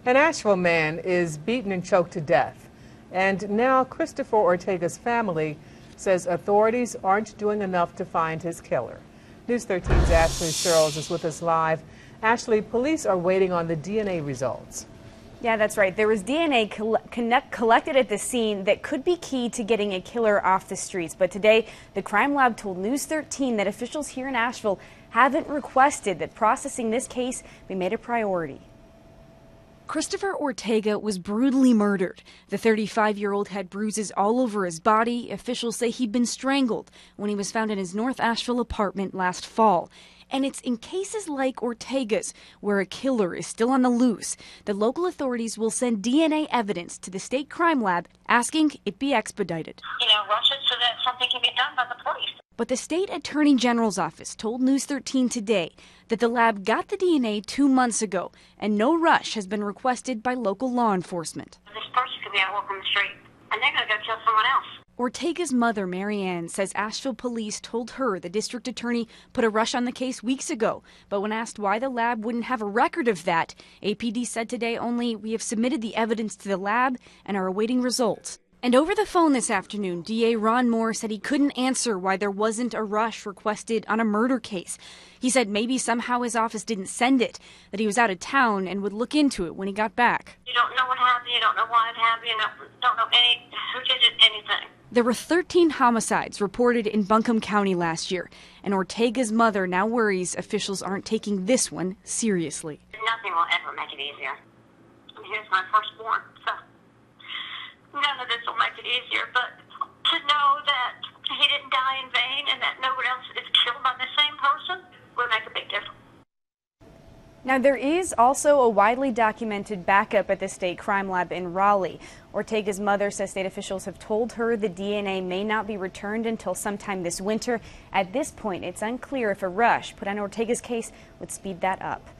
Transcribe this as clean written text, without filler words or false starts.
An Asheville man is beaten and choked to death. And now Christopher Ortega's family says authorities aren't doing enough to find his killer. News 13's Ashley Searles is with us live. Ashley, police are waiting on the DNA results. Yeah, that's right. There was DNA collected at the scene that could be key to getting a killer off the streets. But today, the crime lab told News 13 that officials here in Asheville haven't requested that processing this case be made a priority. Christopher Ortega was brutally murdered. The 35-year-old had bruises all over his body. Officials say he'd been strangled when he was found in his North Asheville apartment last fall. And it's in cases like Ortega's, where a killer is still on the loose, that local authorities will send DNA evidence to the state crime lab, asking it be expedited. Rush it so that something can be done by the police. But the state attorney general's office told News 13 today that the lab got the DNA 2 months ago, and no rush has been requested by local law enforcement. This person could be out walking the street, and they're going to go kill someone else. Ortega's mother, Marianne, says Asheville Police told her the district attorney put a rush on the case weeks ago. But when asked why the lab wouldn't have a record of that, A.P.D said today only, "We have submitted the evidence to the lab and are awaiting results." And over the phone this afternoon, DA Ron Moore said he couldn't answer why there wasn't a rush requested on a murder case. He said maybe somehow his office didn't send it, that he was out of town and would look into it when he got back. You don't know what happened, you don't know why it happened, you don't know who did it, anything. There were 13 homicides reported in Buncombe County last year, and Ortega's mother now worries officials aren't taking this one seriously. Nothing will ever make it easier. Here's my firstborn, so none of this will make it easier, but to know that he didn't die in vain and that no one else is killed by the same person will make a big difference. Now, there is also a widely documented backup at the state crime lab in Raleigh. Ortega's mother says state officials have told her the DNA may not be returned until sometime this winter. At this point, it's unclear if a rush put on Ortega's case would speed that up.